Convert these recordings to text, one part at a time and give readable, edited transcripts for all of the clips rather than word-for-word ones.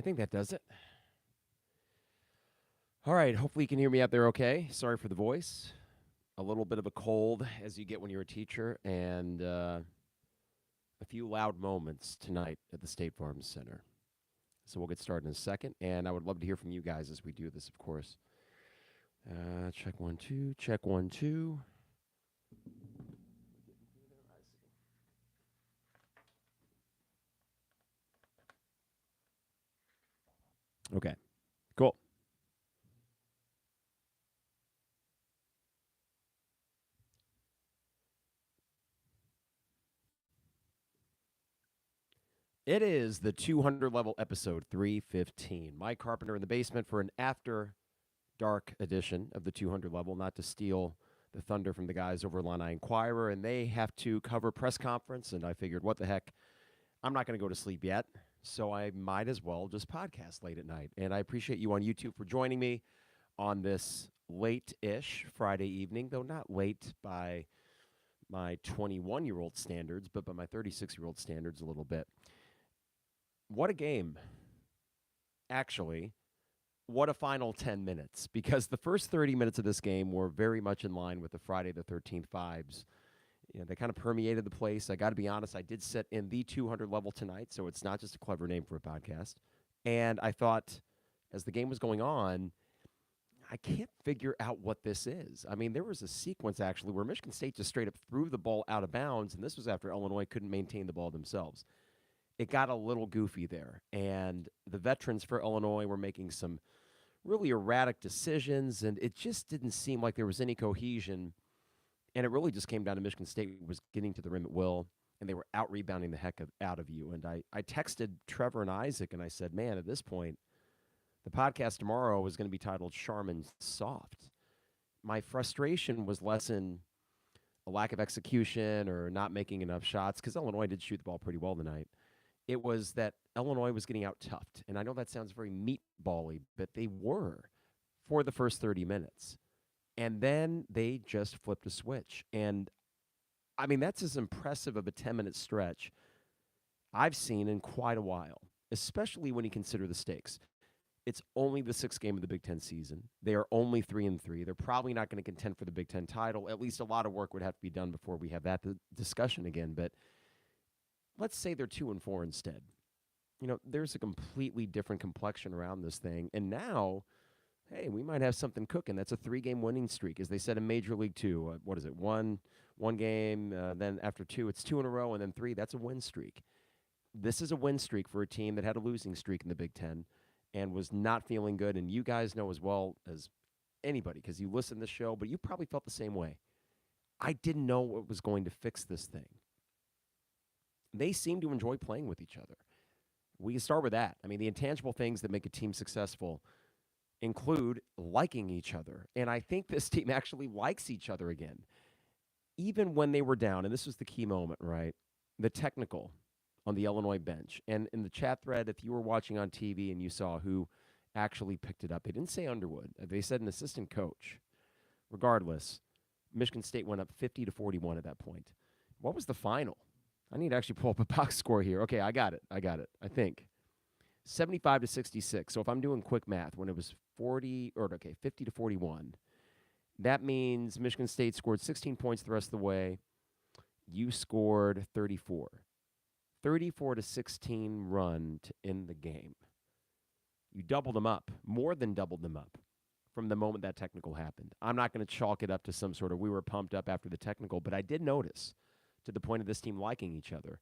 I think that does it. All right. Hopefully, you can hear me out there okay. Sorry for the voice. A little bit of a cold, as you get when you're a teacher, and a few loud moments tonight at the State Farm Center. So we'll get started in a second, and I would love to hear from you guys as we do this, of course. Check 1 2. Check 1 2. Okay. Cool. It is the 200 level episode 315. Mike Carpenter in the basement for an after dark edition of the 200 level, not to steal the thunder from the guys over at Illini Inquirer, and they have to cover press conference, and I figured, what the heck, I'm not going to go to sleep yet, so I might as well just podcast late at night. And I appreciate you on YouTube for joining me on this late-ish Friday evening, though not late by my 21-year-old standards, but by my 36-year-old standards a little bit. What a game. Actually, what a final 10 minutes, because the first 30 minutes of this game were very much in line with the Friday the 13th vibes. You know, they kind of permeated the place. I got to be honest, I did sit in the 200 level tonight, so it's not just a clever name for a podcast. And I thought, as the game was going on, I can't figure out what this is. I mean, there was a sequence, actually, where Michigan State just straight up threw the ball out of bounds, and this was after Illinois couldn't maintain the ball themselves. It got a little goofy there, and the veterans for Illinois were making some really erratic decisions, and it just didn't seem like there was any cohesion. And it really just came down to Michigan State was getting to the rim at will, and they were out-rebounding the heck out of you. And I texted Trevor and Isaac, and I said, man, at this point, the podcast tomorrow is going to be titled Charmin Soft. My frustration was less in a lack of execution or not making enough shots, because Illinois did shoot the ball pretty well tonight. It was that Illinois was getting out-toughed. And I know that sounds very meatball-y, but they were for the first 30 minutes. And then they just flipped a switch. And, I mean, that's as impressive of a 10-minute stretch I've seen in quite a while, especially when you consider the stakes. It's only the sixth game of the Big Ten season. They are only 3-3. They're probably not going to contend for the Big Ten title. At least a lot of work would have to be done before we have that discussion again. But let's say they're 2-4 instead. You know, there's a completely different complexion around this thing. And now, hey, we might have something cooking. That's a 3-game winning streak, as they said in Major League Two. What is it? One game, then after two, it's 2 in a row, and then 3. That's a win streak. This is a win streak for a team that had a losing streak in the Big Ten and was not feeling good. And you guys know as well as anybody, because you listen to the show, but you probably felt the same way. I didn't know what was going to fix this thing. They seem to enjoy playing with each other. We can start with that. I mean, the intangible things that make a team successful include liking each other. And I think this team actually likes each other again. Even when they were down, and this was the key moment, right? The technical on the Illinois bench. And in the chat thread, if you were watching on TV and you saw who actually picked it up, they didn't say Underwood. They said an assistant coach. Regardless, Michigan State went up 50-41 at that point. What was the final? I need to actually pull up a box score here. Okay, I got it. I think 75-66. So if I'm doing quick math, when it was 50-41, that means Michigan State scored 16 points the rest of the way. You scored 34. 34-16 run to end the game. You doubled them up, more than doubled them up from the moment that technical happened. I'm not going to chalk it up to some sort of we were pumped up after the technical, but I did notice, to the point of this team liking each other,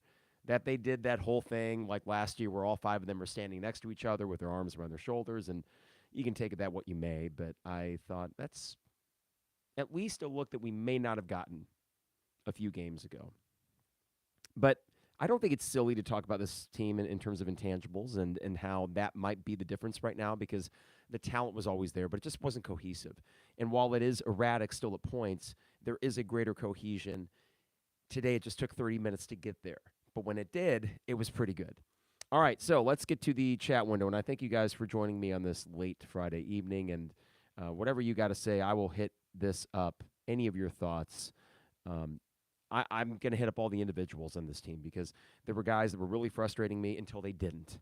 that they did that whole thing like last year where all 5 of them are standing next to each other with their arms around their shoulders, and you can take it that what you may, but I thought that's at least a look that we may not have gotten a few games ago. But I don't think it's silly to talk about this team in terms of intangibles and how that might be the difference right now, because the talent was always there, but it just wasn't cohesive. And while it is erratic still at points, there is a greater cohesion. Today, it just took 30 minutes to get there. But when it did, it was pretty good. All right, so let's get to the chat window. And I thank you guys for joining me on this late Friday evening. And whatever you got to say, I will hit this up. Any of your thoughts. I'm going to hit up all the individuals on this team, because there were guys that were really frustrating me until they didn't.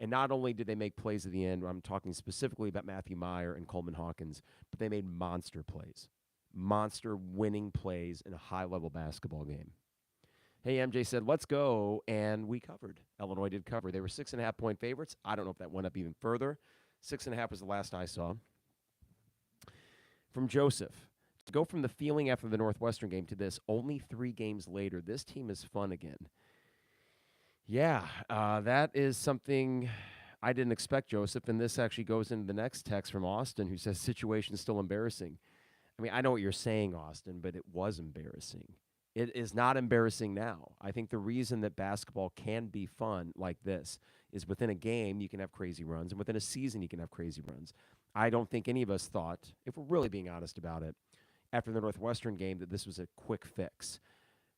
And not only did they make plays at the end, I'm talking specifically about Matthew Meyer and Coleman Hawkins, but they made monster plays, monster winning plays in a high-level basketball game. Hey, MJ said, let's go, and we covered. Illinois did cover. They were 6.5-point favorites. I don't know if that went up even further. 6.5 was the last I saw. From Joseph, to go from the feeling after the Northwestern game to this, only 3 games later, this team is fun again. Yeah, that is something I didn't expect, Joseph, and this actually goes into the next text from Austin, who says, situation's still embarrassing. I mean, I know what you're saying, Austin, but it was embarrassing. It is not embarrassing now. I think the reason that basketball can be fun like this is within a game, you can have crazy runs, and within a season, you can have crazy runs. I don't think any of us thought, if we're really being honest about it, after the Northwestern game, that this was a quick fix.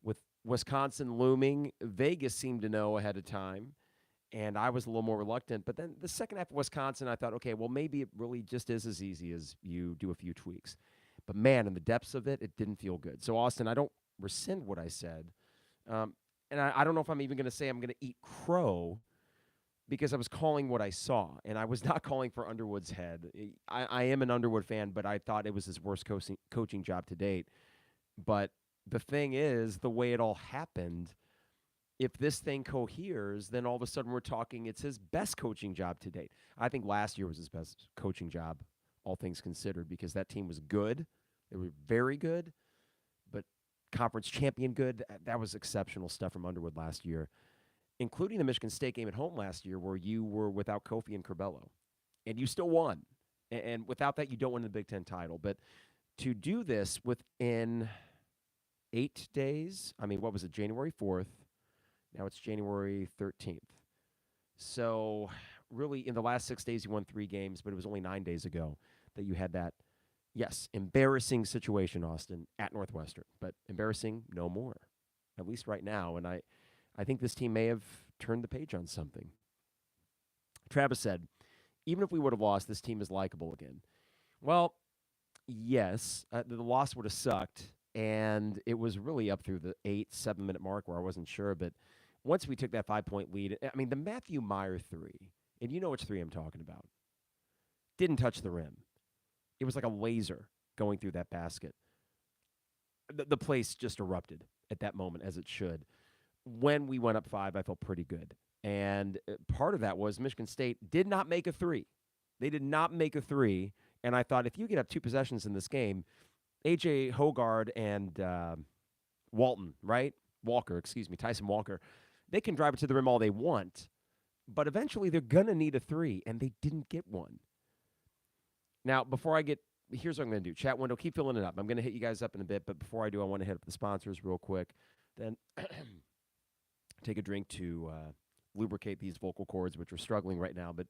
With Wisconsin looming, Vegas seemed to know ahead of time, and I was a little more reluctant. But then the second half of Wisconsin, I thought, okay, well, maybe it really just is as easy as you do a few tweaks. But, man, in the depths of it, it didn't feel good. So, Austin, I don't rescind what I said. And I don't know if I'm even going to say I'm going to eat crow because I was calling what I saw, and I was not calling for Underwood's head. I am an Underwood fan, but I thought it was his worst coaching job to date. But the thing is, the way it all happened, if this thing coheres, then all of a sudden we're talking it's his best coaching job to date. I think last year was his best coaching job, all things considered, because that team was good. They were very good, but conference champion good. That was exceptional stuff from Underwood last year, including the Michigan State game at home last year where you were without Kofi and Curbelo, and you still won. And without that, you don't win the Big Ten title. But to do this within 8 days, I mean, what was it, January 4th? Now it's January 13th. So really, in the last 6 days, you won 3 games, but it was only 9 days ago that you had that, yes, embarrassing situation, Austin, at Northwestern. But embarrassing, no more, at least right now. And I think this team may have turned the page on something. Travis said, even if we would have lost, this team is likable again. Well, yes, the loss would have sucked, and it was really up through the 7-minute mark where I wasn't sure. But once we took that 5-point lead, I mean, the Matthew Meyer 3, and you know which 3 I'm talking about, didn't touch the rim. It was like a laser going through that basket. The place just erupted at that moment, as it should. When we went up 5, I felt pretty good. And part of that was Michigan State did not make a 3. They did not make a 3. And I thought, if you get up 2 possessions in this game, A.J. Hogard and Tyson Walker, they can drive it to the rim all they want. But eventually they're going to need a 3, and they didn't get one. Now, here's what I'm going to do. Chat window, keep filling it up. I'm going to hit you guys up in a bit, but before I do, I want to hit up the sponsors real quick. Then take a drink to lubricate these vocal cords, which are struggling right now, but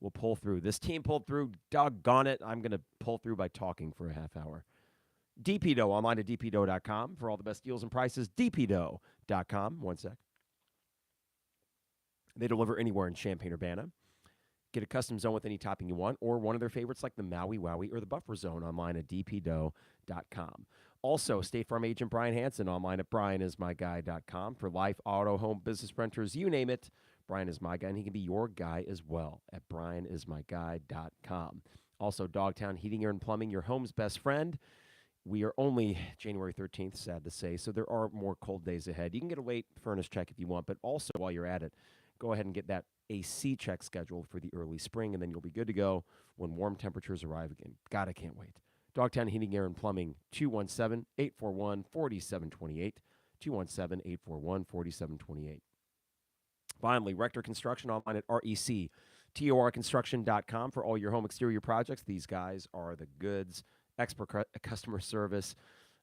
we'll pull through. This team pulled through. Doggone it. I'm going to pull through by talking for a half hour. DPDO, online at dpdo.com for all the best deals and prices. dpdo.com. One sec. They deliver anywhere in Champaign-Urbana. Get a custom zone with any topping you want, or one of their favorites like the Maui Wowie or the Buffer Zone online at dpdo.com. Also, State Farm agent Brian Hansen online at brianismyguy.com for life, auto, home, business renters, you name it. Brian is my guy, and he can be your guy as well at brianismyguy.com. Also, Dogtown Heating, Air, and Plumbing, your home's best friend. We are only January 13th, sad to say, so there are more cold days ahead. You can get a late furnace check if you want, but also while you're at it, go ahead and get that AC check scheduled for the early spring, and then you'll be good to go when warm temperatures arrive again. God, I can't wait. Dogtown Heating, Air, and Plumbing, 217-841-4728, 217-841-4728. Finally, Rector Construction online at rectorconstruction.com for all your home exterior projects. These guys are the goods, expert customer service,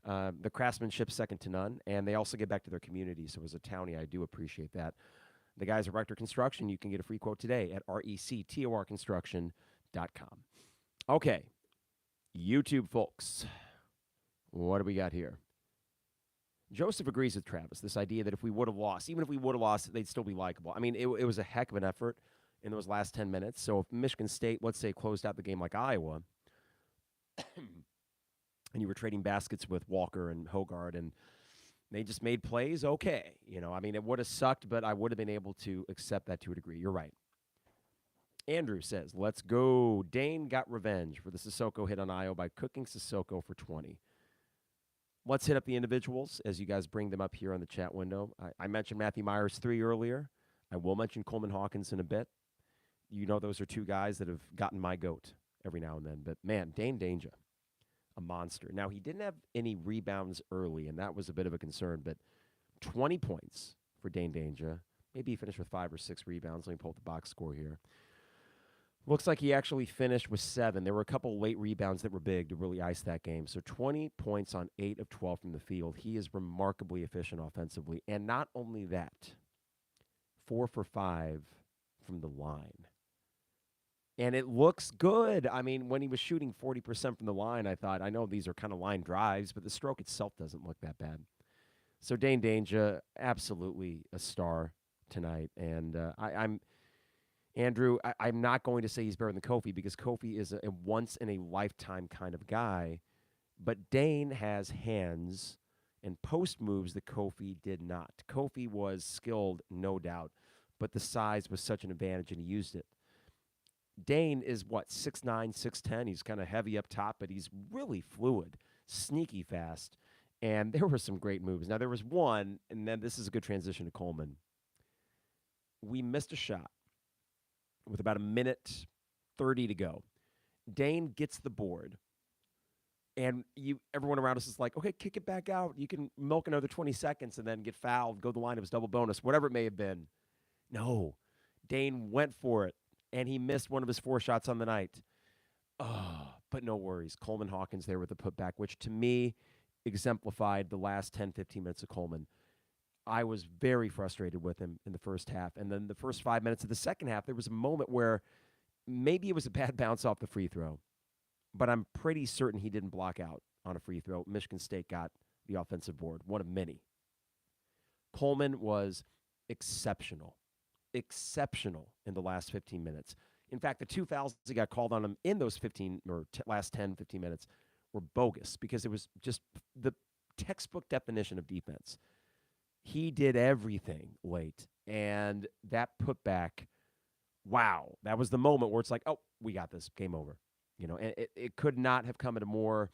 the craftsmanship second to none, and they also get back to their community. So as a townie, I do appreciate that. The guys at Rector Construction, you can get a free quote today at rectorconstruction.com. Okay, YouTube folks, what do we got here? Joseph agrees with Travis, this idea that if we would have lost, even if we would have lost, they'd still be likable. I mean, it was a heck of an effort in those last 10 minutes. So if Michigan State, let's say, closed out the game like Iowa, and you were trading baskets with Walker and Hogard, and they just made plays, okay. You know, I mean, it would have sucked, but I would have been able to accept that to a degree. You're right. Andrew says, let's go. Dain got revenge for the Sissoko hit on Io by cooking Sissoko for 20. Let's hit up the individuals as you guys bring them up here on the chat window. I mentioned Matthew Myers 3 earlier. I will mention Coleman Hawkins in a bit. You know those are two guys that have gotten my goat every now and then. But, man, Dain Dainja, a monster. Now, he didn't have any rebounds early, and that was a bit of a concern. But 20 points for Dain Dainja. Maybe he finished with 5 or 6 rebounds. Let me pull up the box score here. Looks like he actually finished with 7. There were a couple late rebounds that were big to really ice that game. So 20 points on 8 of 12 from the field. He is remarkably efficient offensively. And not only that, 4 for 5 from the line. And it looks good. I mean, when he was shooting 40% from the line, I thought, I know these are kind of line drives, but the stroke itself doesn't look that bad. So Dain Dainja, absolutely a star tonight. And Andrew, I'm not going to say he's better than Kofi because Kofi is a once-in-a-lifetime kind of guy. But Dain has hands and post moves that Kofi did not. Kofi was skilled, no doubt, but the size was such an advantage, and he used it. Dain is, 6'9", 6'10". He's kind of heavy up top, but he's really fluid, sneaky fast. And there were some great moves. Now, there was one, and then this is a good transition to Coleman. We missed a shot with about 1:30 to go. Dain gets the board, and everyone around us is like, okay, kick it back out. You can milk another 20 seconds and then get fouled, go to the line. It was double bonus, whatever it may have been. No, Dain went for it, and he missed one of his 4 shots on the night. Oh, but no worries. Coleman Hawkins there with the putback, which to me exemplified the last 10, 15 minutes of Coleman. I was very frustrated with him in the first half. And then the first 5 minutes of the second half, there was a moment where maybe it was a bad bounce off the free throw, but I'm pretty certain he didn't block out on a free throw. Michigan State got the offensive board, one of many. Coleman was exceptional in the last 15 minutes. In fact, the 2 fouls that got called on him in those last 10, 15 minutes were bogus because it was just the textbook definition of defense. He did everything late, and that putback, wow, that was the moment where it's like, oh, we got this, game over. And it could not have come at a more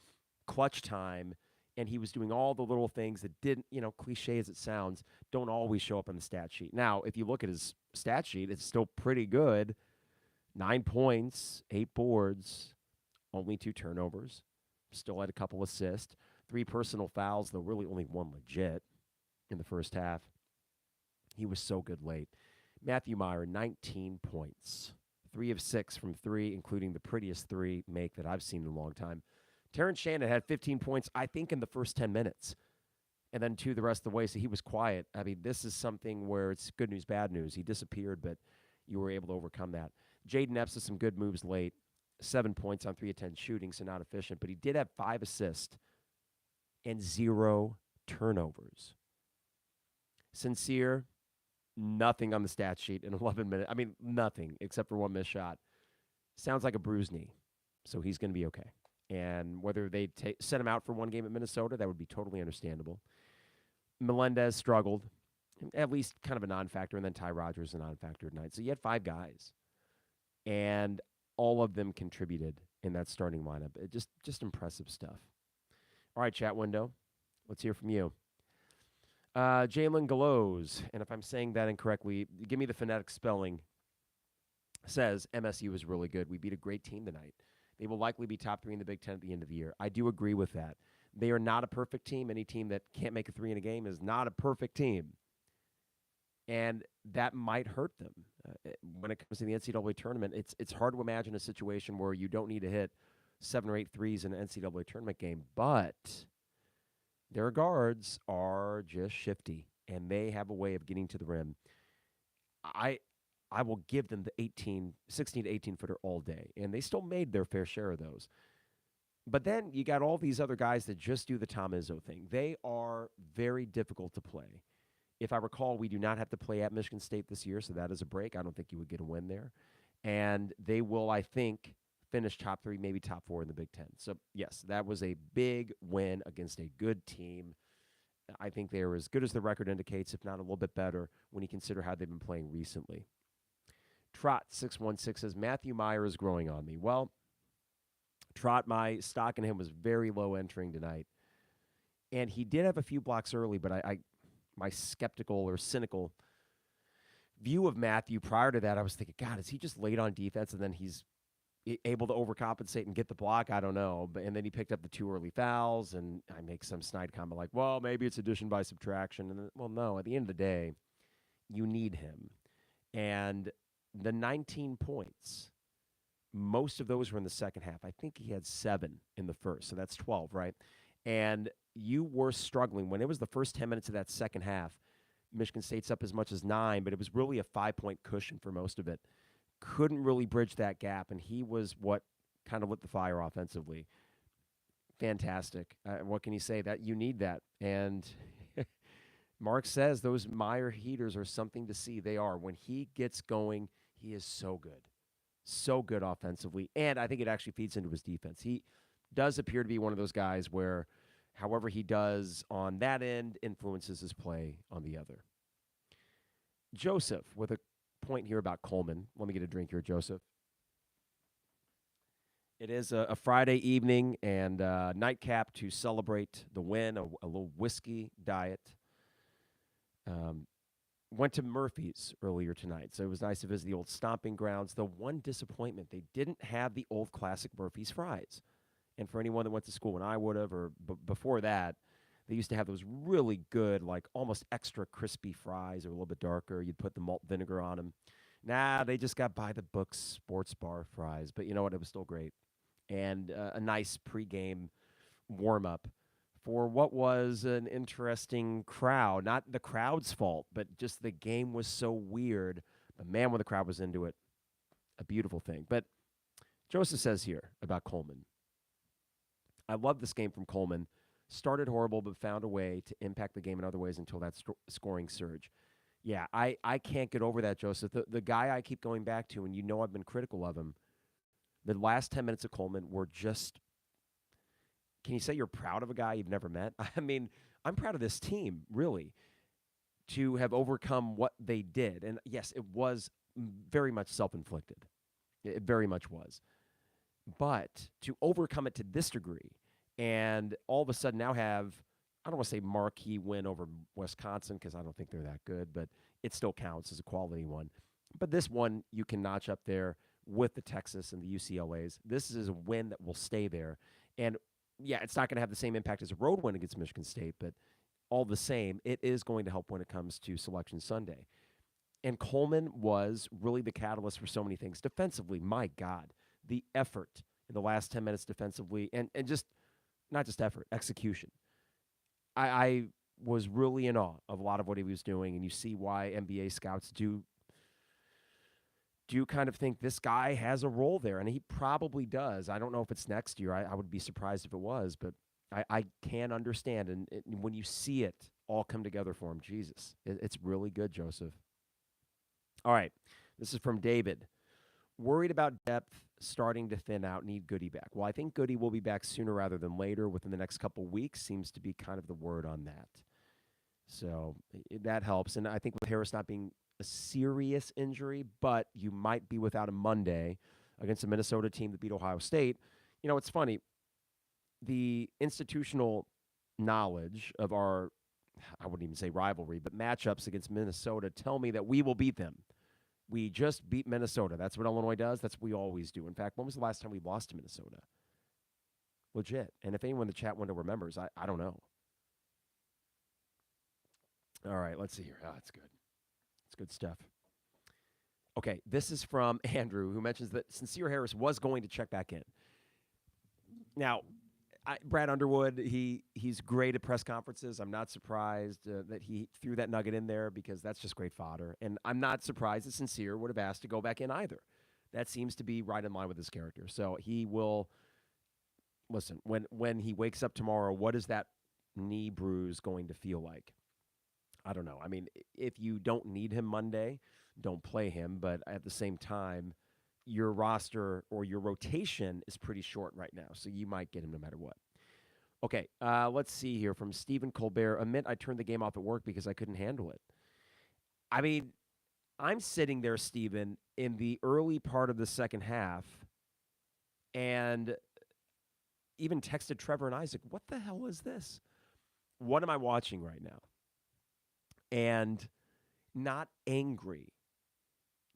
clutch time, and he was doing all the little things that didn't, cliche as it sounds, don't always show up on the stat sheet. Now, if you look at his stat sheet, it's still pretty good. 9 points, 8 boards, only 2 turnovers, still had a couple assists, 3 personal fouls, though really only 1 legit in the first half. He was so good late. Matthew Meyer, 19 points. 3 of 6 from 3, including the prettiest 3 make that I've seen in a long time. Terrence Shannon had 15 points, I think, in the first 10 minutes. And then 2 the rest of the way, so he was quiet. I mean, this is something where it's good news, bad news. He disappeared, but you were able to overcome that. Jaden Epps has some good moves late. 7 points on 3 of 10 shooting, so not efficient. But he did have 5 assists and 0 turnovers. Sincere, nothing on the stat sheet in 11 minutes. I mean, nothing except for 1 missed shot. Sounds like a bruised knee, so he's going to be okay. And whether they sent him out for 1 game at Minnesota, that would be totally understandable. Melendez struggled, at least kind of a non-factor, and then Ty Rodgers a non-factor tonight. So you had 5 guys, and all of them contributed in that starting lineup. Just impressive stuff. All right, chat window, let's hear from you. Jalen Gallows, and if I'm saying that incorrectly, give me the phonetic spelling, says MSU is really good. We beat a great team tonight. They will likely be top 3 in the Big Ten at the end of the year. I do agree with that. They are not a perfect team. Any team that can't make a 3 in a game is not a perfect team. And that might hurt them. When it comes to the NCAA tournament, it's hard to imagine a situation where you don't need to hit 7 or 8 threes in an NCAA tournament game, but their guards are just shifty, and they have a way of getting to the rim. I will give them the 16 to 18-footer all day, and they still made their fair share of those. But then you got all these other guys that just do the Tom Izzo thing. They are very difficult to play. If I recall, we do not have to play at Michigan State this year, so that is a break. I don't think you would get a win there. And they will, I think, finish top 3, maybe top 4 in the Big Ten. So, yes, that was a big win against a good team. I think they are as good as the record indicates, if not a little bit better, when you consider how they've been playing recently. Trot616 says, Matthew Meyer is growing on me. Well, Trot, my stock in him was very low entering tonight. And he did have a few blocks early, but my skeptical or cynical view of Matthew prior to that, I was thinking, God, is he just late on defense and then he's able to overcompensate and get the block? I don't know. And then he picked up the 2 early fouls, and I make some snide comment like, well, maybe it's addition by subtraction. And then, well, no, at the end of the day, you need him. And the 19 points, most of those were in the second half. I think he had 7 in the first, so that's 12, right? And you were struggling. When it was the first 10 minutes of that second half, Michigan State's up as much as 9, but it was really a 5-point cushion for most of it. Couldn't really bridge that gap, and he was what kind of lit the fire offensively. Fantastic. What can you say? That you need that. And Mark says those Meyer heaters are something to see. They are. When he gets going, he is so good. So good offensively. And I think it actually feeds into his defense. He does appear to be one of those guys where however he does on that end influences his play on the other. Joseph with a point here about Coleman. Let me get a drink here, Joseph. It is a Friday evening and nightcap to celebrate the win, a little whiskey diet. Went to Murphy's earlier tonight, so it was nice to visit the old stomping grounds. The one disappointment, they didn't have the old classic Murphy's fries. And for anyone that went to school when I would have or before that, they used to have those really good, like almost extra crispy fries. They were a little bit darker. You'd put the malt vinegar on them. Nah, they just got by the book sports bar fries. But you know what? It was still great. And a nice pregame warm-up for what was an interesting crowd. Not the crowd's fault, but just the game was so weird. But man, when the crowd was into it, a beautiful thing. But Joseph says here about Coleman, I love this game from Coleman. Started horrible, but found a way to impact the game in other ways until that scoring surge. Yeah, I can't get over that, Joseph. The guy I keep going back to, and you know I've been critical of him, the last 10 minutes of Coleman were just, can you say you're proud of a guy you've never met? I mean, I'm proud of this team, really, to have overcome what they did. And yes, it was very much self-inflicted. It very much was. But to overcome it to this degree and all of a sudden now have, I don't want to say marquee win over Wisconsin because I don't think they're that good, but it still counts as a quality one. But this one you can notch up there with the Texas and the UCLAs. This is a win that will stay there. And, yeah, it's not going to have the same impact as a road win against Michigan State, but all the same, it is going to help when it comes to Selection Sunday. And Coleman was really the catalyst for so many things. Defensively, my God, the effort in the last 10 minutes defensively, and just not just effort, execution. I was really in awe of a lot of what he was doing, and you see why NBA scouts do kind of think this guy has a role there, and he probably does. I don't know if it's next year. I would be surprised if it was, but I can understand. And when you see it all come together for him, Jesus, it's really good, Joseph. All right, this is from David. Worried about depth starting to thin out, need Goody back. Well, I think Goody will be back sooner rather than later within the next couple weeks, seems to be kind of the word on that. So that helps. And I think with Harris not being a serious injury, but you might be without him Monday against a Minnesota team that beat Ohio State. You know, it's funny. The institutional knowledge of our, I wouldn't even say rivalry, but matchups against Minnesota tell me that we will beat them. We just beat Minnesota. That's what Illinois does. That's what we always do. In fact, when was the last time we lost to Minnesota? Legit. And if anyone in the chat window remembers, I don't know. All right, let's see here. Oh, that's good. It's good stuff. Okay, this is from Andrew, who mentions that Sincere Harris was going to check back in. Now, Brad Underwood, he's great at press conferences. I'm not surprised that he threw that nugget in there because that's just great fodder. And I'm not surprised that Sincere would have asked to go back in either. That seems to be right in line with his character. So he will, listen, when he wakes up tomorrow, what is that knee bruise going to feel like? I don't know. I mean, if you don't need him Monday, don't play him. But at the same time, your roster or your rotation is pretty short right now, so you might get him no matter what. Okay, let's see here from Stephen Colbert. Admit I turned the game off at work because I couldn't handle it. I mean, I'm sitting there, Steven, in the early part of the second half, and even texted Trevor and Isaac, what the hell is this? What am I watching right now? And not angry,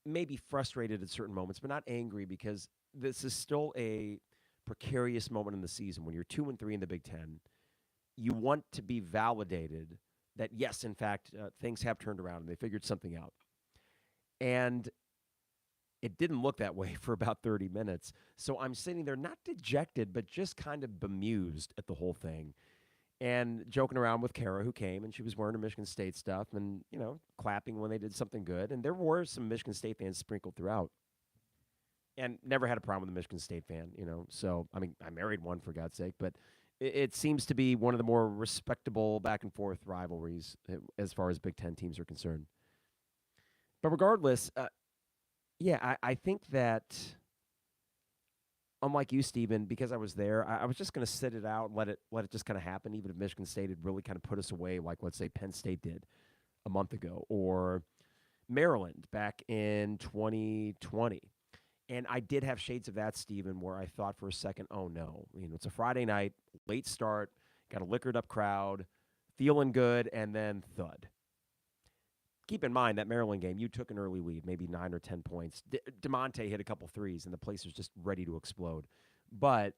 maybe frustrated at certain moments, but not angry because this is still a precarious moment in the season when you're 2-3 in the Big Ten. You want to be validated that, yes, in fact, things have turned around and they figured something out. And it didn't look that way for about 30 minutes. So I'm sitting there not dejected, but just kind of bemused at the whole thing and joking around with Kara, who came, and she was wearing her Michigan State stuff and, clapping when they did something good. And there were some Michigan State fans sprinkled throughout. And never had a problem with a Michigan State fan, So, I mean, I married one, for God's sake, but it seems to be one of the more respectable back-and-forth rivalries as far as Big Ten teams are concerned. But regardless, I think that, unlike you, Stephen, because I was there, I was just going to sit it out and let it just kind of happen, even if Michigan State had really kind of put us away, like, let's say, Penn State did a month ago, or Maryland back in 2020. And I did have shades of that, Stephen, where I thought for a second, oh, no. It's a Friday night, late start, got a liquored-up crowd, feeling good, and then thud. Keep in mind, that Maryland game, you took an early lead, maybe 9 or 10 points. DeMonte hit a couple threes, and the place was just ready to explode. But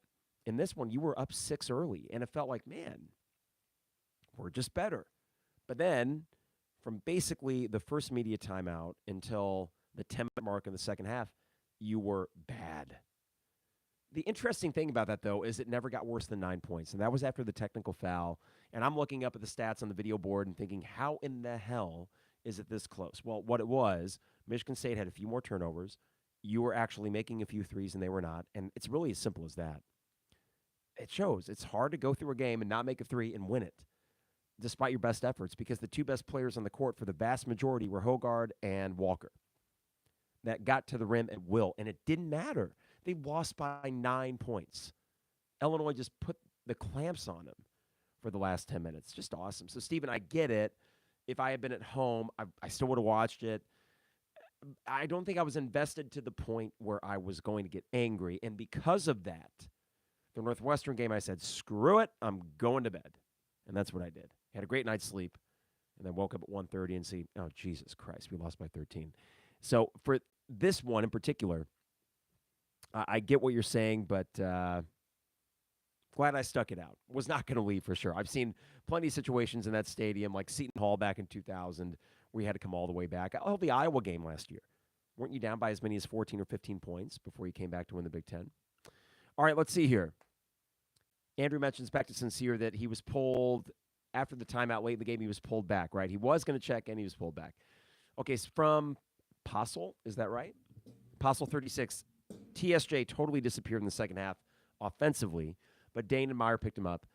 in this one, you were up 6 early, and it felt like, man, we're just better. But then, from basically the first media timeout until the 10-minute mark in the second half, you were bad. The interesting thing about that, though, is it never got worse than 9 points, and that was after the technical foul. And I'm looking up at the stats on the video board and thinking, how in the hell is it this close? Well, what it was, Michigan State had a few more turnovers. You were actually making a few threes, and they were not. And it's really as simple as that. It shows. It's hard to go through a game and not make a three and win it, despite your best efforts, because the two best players on the court for the vast majority were Hogard and Walker. That got to the rim at will, and it didn't matter. They lost by 9 points. Illinois just put the clamps on them for the last 10 minutes. Just awesome. So, Stephen, I get it. If I had been at home, I still would have watched it. I don't think I was invested to the point where I was going to get angry, and because of that, the Northwestern game, I said, screw it, I'm going to bed. And that's what I did. Had a great night's sleep, and then woke up at 1:30 and see, oh, Jesus Christ, we lost by 13. So for this one in particular, I get what you're saying, but glad I stuck it out. Was not going to leave for sure. I've seen plenty of situations in that stadium, like Seton Hall back in 2000, where you had to come all the way back. Oh, the Iowa game last year. Weren't you down by as many as 14 or 15 points before you came back to win the Big Ten? All right, let's see here. Andrew mentions back to Sincere that he was pulled after the timeout late in the game. He was pulled back, right? He was going to check, and he was pulled back. Okay, so from Postle, is that right? Postle 36. TSJ totally disappeared in the second half offensively, but Dain and Meyer picked him up.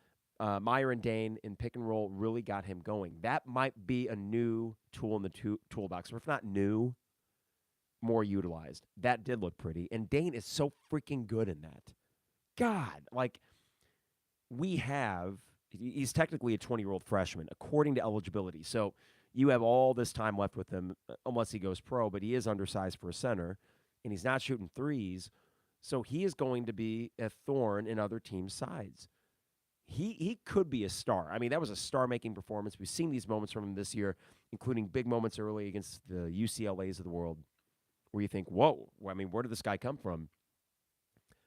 Meyer and Dain in pick and roll really got him going. That might be a new tool in the toolbox, or if not new, more utilized. That did look pretty, and Dain is so freaking good in that. God, like, he's technically a 20-year-old freshman, according to eligibility. So you have all this time left with him, unless he goes pro, but he is undersized for a center, and he's not shooting threes, so he is going to be a thorn in other teams' sides. He could be a star. I mean, that was a star-making performance. We've seen these moments from him this year, including big moments early against the UCLAs of the world, where you think, whoa, I mean, where did this guy come from?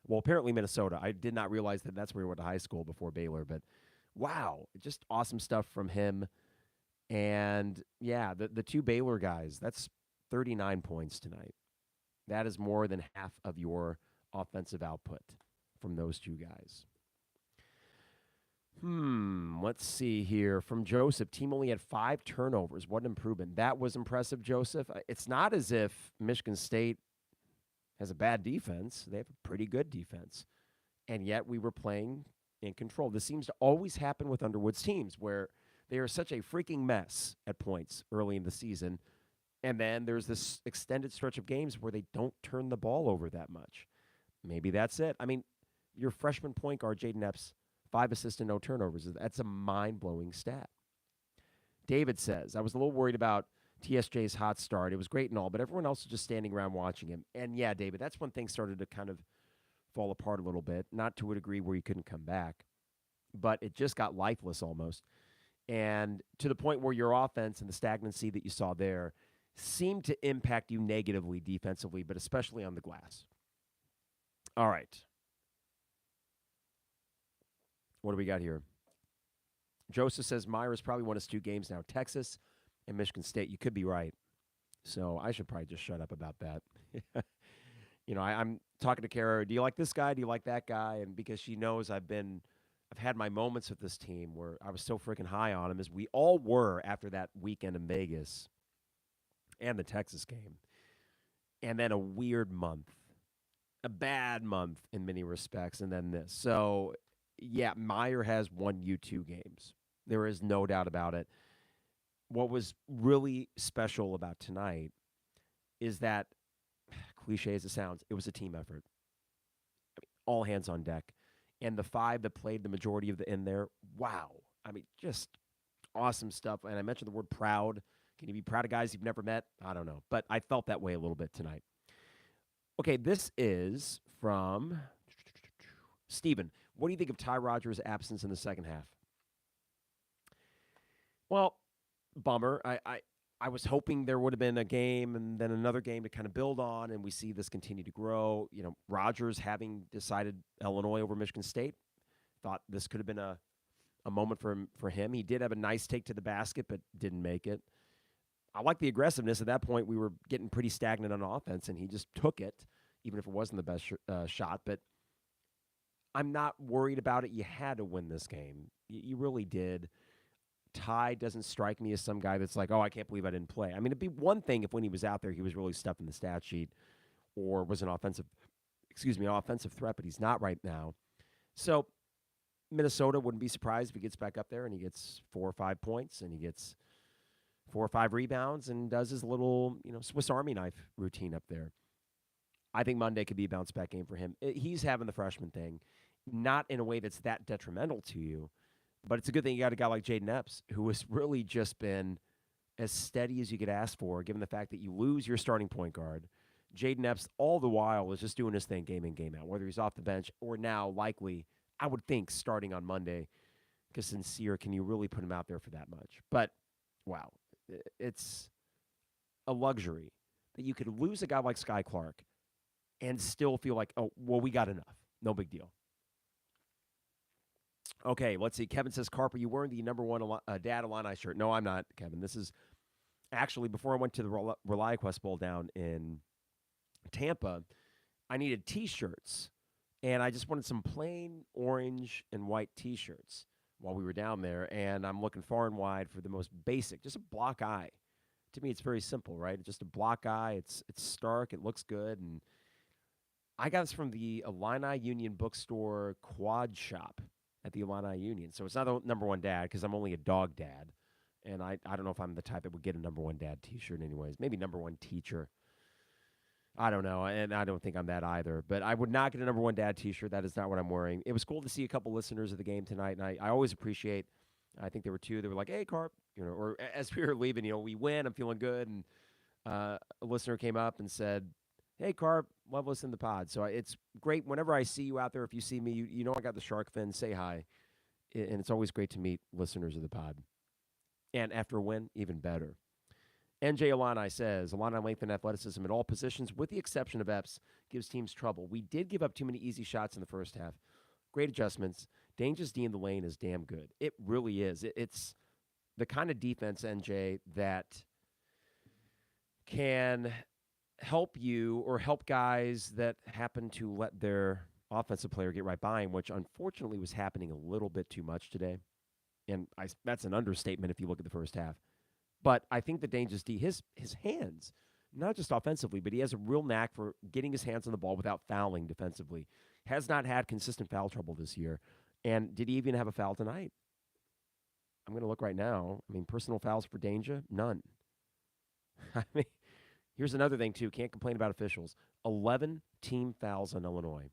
Well, apparently Minnesota. I did not realize that that's where he went to high school before Baylor, but wow, just awesome stuff from him. And, yeah, the two Baylor guys, that's 39 points tonight. That is more than half of your offensive output from those two guys. Let's see here. From Joseph, team only had 5 turnovers. What an improvement. That was impressive, Joseph. It's not as if Michigan State has a bad defense. They have a pretty good defense. And yet we were playing in control. This seems to always happen with Underwood's teams, where they are such a freaking mess at points early in the season. And then there's this extended stretch of games where they don't turn the ball over that much. Maybe that's it. I mean, your freshman point guard, Jaden Epps, 5 assists and no turnovers. That's a mind-blowing stat. David says, I was a little worried about TSJ's hot start. It was great and all, but everyone else was just standing around watching him. And yeah, David, that's when things started to kind of fall apart a little bit. Not to a degree where you couldn't come back, but it just got lifeless almost. And to the point where your offense and the stagnancy that you saw there seemed to impact you negatively defensively, but especially on the glass. All right. What do we got here? Joseph says Myra's probably won us 2 games now. Texas and Michigan State. You could be right. So I should probably just shut up about that. I'm talking to Kara. Do you like this guy? Do you like that guy? And because she knows I've had my moments with this team where I was so freaking high on him, as we all were after that weekend in Vegas and the Texas game. And then a weird month, a bad month in many respects, and then this. So, yeah, Meyer has won you 2 games. There is no doubt about it. What was really special about tonight is that, cliche as it sounds, it was a team effort. I mean, all hands on deck. And the 5 that played the majority of the in there, wow. I mean, just awesome stuff. And I mentioned the word proud. Can you be proud of guys you've never met? I don't know. But I felt that way a little bit tonight. Okay, this is from Steven. What do you think of Ty Rodgers' absence in the second half? Well, bummer. I was hoping there would have been a game and then another game to kind of build on, and we see this continue to grow. Rodgers having decided Illinois over Michigan State, thought this could have been a moment for him. He did have a nice take to the basket, but didn't make it. I like the aggressiveness. At that point, we were getting pretty stagnant on offense, and he just took it, even if it wasn't the best shot. But I'm not worried about it. You had to win this game. You really did. Ty doesn't strike me as some guy that's like, oh, I can't believe I didn't play. I mean, it'd be one thing if when he was out there, he was really stuffing the stat sheet or was an offensive threat, but he's not right now. So Minnesota wouldn't be surprised if he gets back up there and he gets 4 or 5 points and he gets 4 or 5 rebounds and does his little, Swiss Army knife routine up there. I think Monday could be a bounce back game for him. He's having the freshman thing, not in a way that's that detrimental to you. But it's a good thing you got a guy like Jaden Epps, who has really just been as steady as you could ask for, given the fact that you lose your starting point guard. Jaden Epps, all the while, is just doing his thing game in, game out, whether he's off the bench or now likely, I would think, starting on Monday. Because sincere, can you really put him out there for that much? But, wow, it's a luxury that you could lose a guy like Sky Clark and still feel like, oh, well, we got enough. No big deal. Okay, let's see. Kevin says, Carper, you wearing the number 1 Dad Illini shirt. No, I'm not, Kevin. This is actually before I went to the ReliaQuest Bowl down in Tampa, I needed T-shirts, and I just wanted some plain orange and white T-shirts while we were down there, and I'm looking far and wide for the most basic, just a block eye. To me, it's very simple, right? Just a block eye. It's stark. It looks good, and I got this from the Illini Union Bookstore Quad Shop at the Illini Union. So it's not the number 1 dad because I'm only a dog dad. And I don't know if I'm the type that would get a number 1 dad T-shirt anyways. Maybe number 1 teacher. I don't know. And I don't think I'm that either. But I would not get a number 1 dad T-shirt. That is not what I'm wearing. It was cool to see a couple listeners of the game tonight. And I always appreciate, I think there were 2 that were like, hey, Carp. Or as we were leaving, we win. I'm feeling good. And a listener came up and said, hey, Carp, love listening to the pod. So it's great. Whenever I see you out there, if you see me, you know I got the shark fin, say hi. And it's always great to meet listeners of the pod. And after a win, even better. NJ Illini says, Illini length and athleticism at all positions, with the exception of Epps, gives teams trouble. We did give up too many easy shots in the first half. Great adjustments. Dainja's D in the lane is damn good. It really is. It's the kind of defense, NJ, that can help you or help guys that happen to let their offensive player get right by him, which unfortunately was happening a little bit too much today. And that's an understatement if you look at the first half. But I think the Dainja's D, his hands, not just offensively, but he has a real knack for getting his hands on the ball without fouling defensively. Has not had consistent foul trouble this year. And did he even have a foul tonight? I'm going to look right now. I mean, personal fouls for Dainja? None. I mean, here's another thing, too. Can't complain about officials. 11 team fouls on Illinois.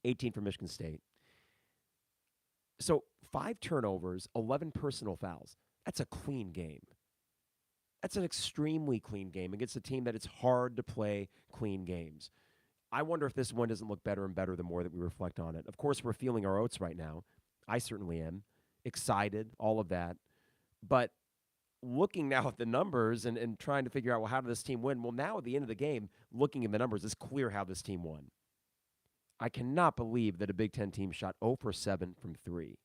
18 for Michigan State. So 5 turnovers, 11 personal fouls. That's a clean game. That's an extremely clean game against a team that it's hard to play clean games. I wonder if this one doesn't look better and better the more that we reflect on it. Of course, we're feeling our oats right now. I certainly am. Excited, all of that. But looking now at the numbers and trying to figure out, well, how did this team win? Well, now at the end of the game, looking at the numbers, it's clear how this team won. I cannot believe that a Big Ten team shot 0 for 7 from 3.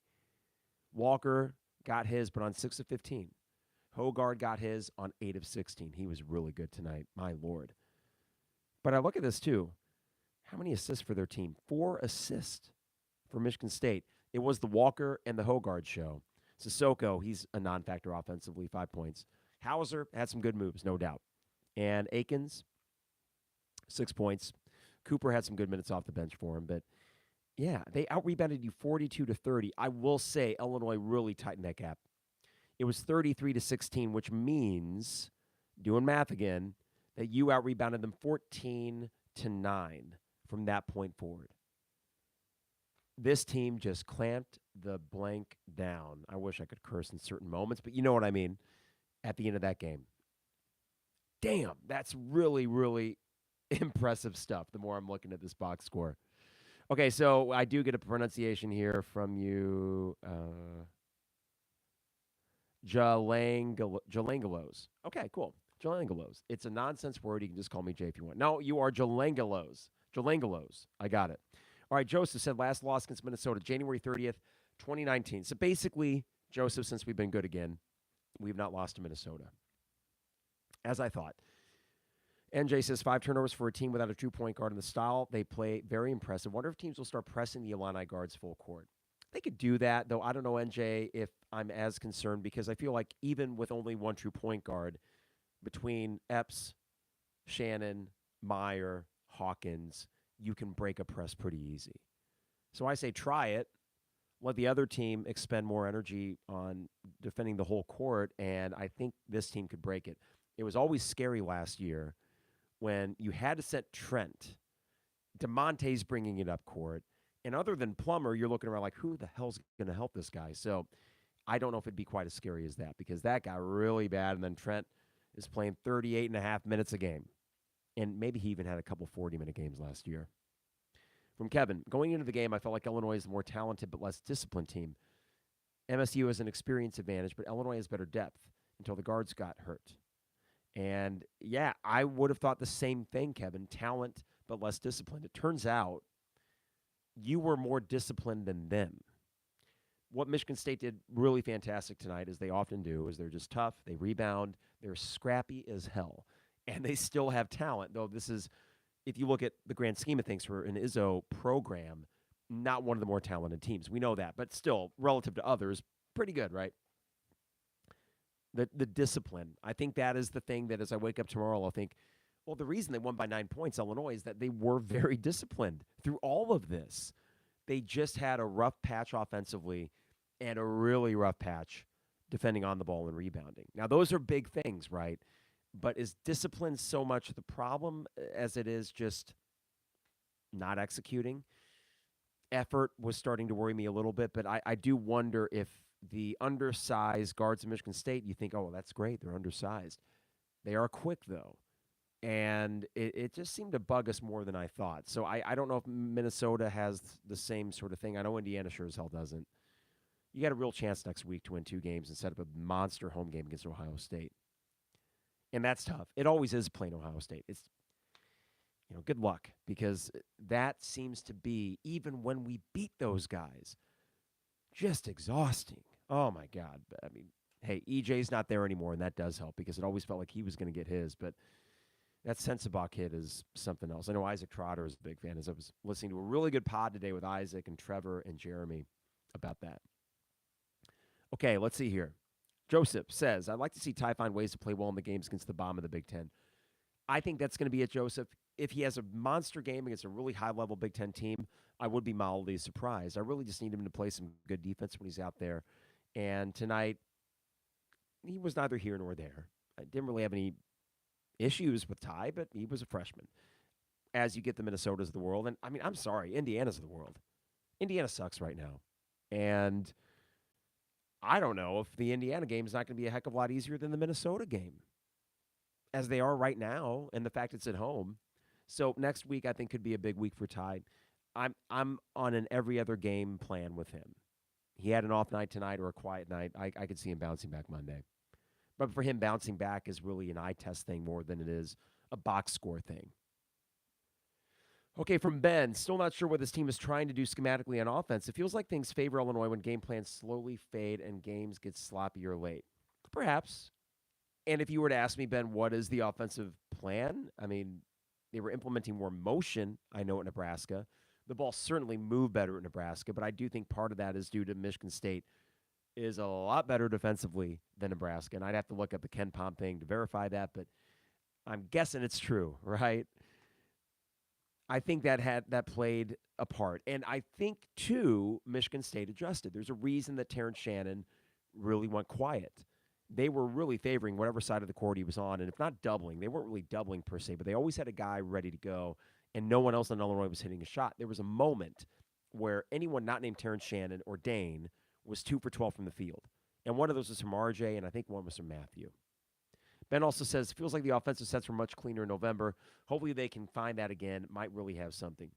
Walker got his, but on 6 of 15. Hogard got his on 8 of 16. He was really good tonight, my Lord. But I look at this, too. How many assists for their team? 4 assists for Michigan State. It was the Walker and the Hogard show. Sissoko, he's a non-factor offensively, 5 points. Hauser had some good moves, no doubt. And Akins, 6 points. Cooper had some good minutes off the bench for him. But, yeah, they out-rebounded you 42-30. I will say Illinois really tightened that gap. It was 33-16, which means, doing math again, that you out-rebounded them 14-9 from that point forward. This team just clamped the blank down. I wish I could curse in certain moments, but you know what I mean, at the end of that game. Damn, that's really, really impressive stuff the more I'm looking at this box score. Okay, so I do get a pronunciation here from you. Jalangalos. Okay, cool. Jalangalos. It's a nonsense word. You can just call me Jay if you want. No, you are Jalangalos. Jalangalos. I got it. All right, Joseph said last loss against Minnesota, January 30th, 2019. So basically, Joseph, since we've been good again, we've not lost to Minnesota. As I thought. NJ says 5 turnovers for a team without a true-point guard in the style they play. Very impressive. Wonder if teams will start pressing the Illini guards full court. They could do that, though I don't know, NJ, if I'm as concerned, because I feel like even with only one true point guard, between Epps, Shannon, Meyer, Hawkins, you can break a press pretty easy. So I say try it. Let the other team expend more energy on defending the whole court, and I think this team could break it. It was always scary last year when you had to set Trent. DeMonte's bringing it up court. And other than Plummer, you're looking around like, who the hell's going to help this guy? So I don't know if it'd be quite as scary as that because that got really bad. And then Trent is playing 38 and a half minutes a game. And maybe he even had a couple 40-minute games last year. From Kevin, going into the game, I felt like Illinois is the more talented but less disciplined team. MSU has an experience advantage, but Illinois has better depth until the guards got hurt. And, yeah, I would have thought the same thing, Kevin. Talent but less disciplined. It turns out you were more disciplined than them. What Michigan State did really fantastic tonight, as they often do, is they're just tough, they rebound, they're scrappy as hell, and they still have talent, though this is, if you look at the grand scheme of things for an Izzo program, not one of the more talented teams. We know that, but still, relative to others, pretty good, right? The discipline. I think that is the thing that as I wake up tomorrow, I'll think, well, the reason they won by 9 points, Illinois, is that they were very disciplined through all of this. They just had a rough patch offensively and a really rough patch defending on the ball and rebounding. Now, those are big things, right? But is discipline so much the problem as it is just not executing? Effort was starting to worry me a little bit, but I do wonder if the undersized guards of Michigan State, you think, oh, well, that's great, they're undersized. They are quick, though. And it just seemed to bug us more than I thought. So I don't know if Minnesota has the same sort of thing. I know Indiana sure as hell doesn't. You got a real chance next week to win 2 games and set up a monster home game against Ohio State. And that's tough. It always is playing Ohio State. It's, good luck because that seems to be, even when we beat those guys, just exhausting. Oh, my God. I mean, hey, EJ's not there anymore, and that does help because it always felt like he was going to get his, but that Sensabaugh kid is something else. I know Isaac Trotter is a big fan, as I was listening to a really good pod today with Isaac and Trevor and Jeremy about that. Okay, let's see here. Joseph says, I'd like to see Ty find ways to play well in the games against the bomb of the Big Ten. I think that's going to be it, Joseph. If he has a monster game against a really high-level Big Ten team, I would be mildly surprised. I really just need him to play some good defense when he's out there. And tonight, he was neither here nor there. I didn't really have any issues with Ty, but he was a freshman. As you get the Minnesotas of the world, and I mean, I'm sorry, Indiana's of the world. Indiana sucks right now. And I don't know if the Indiana game is not going to be a heck of a lot easier than the Minnesota game. as they are right now, and the fact it's at home. So next week I think could be a big week for Tide. I'm on an every other game plan with him. He had an off night tonight or a quiet night. I could see him bouncing back Monday. But for him, bouncing back is really an eye test thing more than it is a box score thing. Okay, from Ben, still not sure what this team is trying to do schematically on offense. It feels like things favor Illinois when game plans slowly fade and games get sloppier late. Perhaps. And if you were to ask me, Ben, what is the offensive plan? I mean, they were implementing more motion, I know, at Nebraska. The ball certainly moved better at Nebraska, but I do think part of that is due to Michigan State is a lot better defensively than Nebraska. And I'd have to look up the Ken Pom thing to verify that, but I'm guessing it's true, right? I think that played a part. And I think, too, Michigan State adjusted. There's a reason that Terrence Shannon really went quiet. They were really favoring whatever side of the court he was on. And if not doubling, they weren't really doubling per se, but they always had a guy ready to go, and no one else in Illinois was hitting a shot. There was a moment where anyone not named Terrence Shannon or Dain was 2 for 12 from the field. And one of those was from RJ, and I think one was from Matthew. Ben also says, feels like the offensive sets were much cleaner in November. Hopefully they can find that again. Might really have something.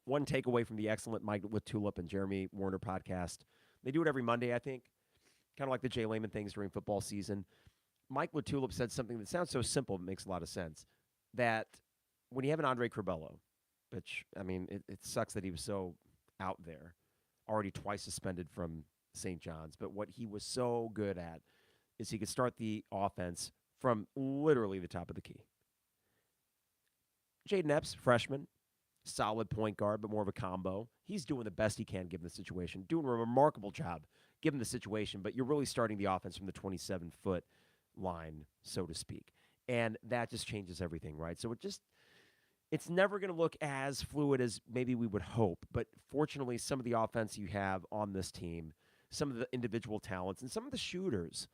One takeaway from the excellent Mike with Tulip and Jeremy Warner podcast. They do it every Monday, I think. Kind of like the Jay Lehman things during football season. Mike LaTulip said something that sounds so simple but makes a lot of sense. That when you have an Andre Curbelo, which, I mean, it sucks that he was so out there, already twice suspended from St. John's, but what he was so good at is he could start the offense from literally the top of the key. Jaden Epps, freshman, solid point guard, but more of a combo. He's doing the best he can given the situation, doing a remarkable job given the situation, but you're really starting the offense from the 27-foot line, so to speak. And that just changes everything, right? So it's never going to look as fluid as maybe we would hope, but fortunately, some of the offense you have on this team, some of the individual talents, and some of the shooters,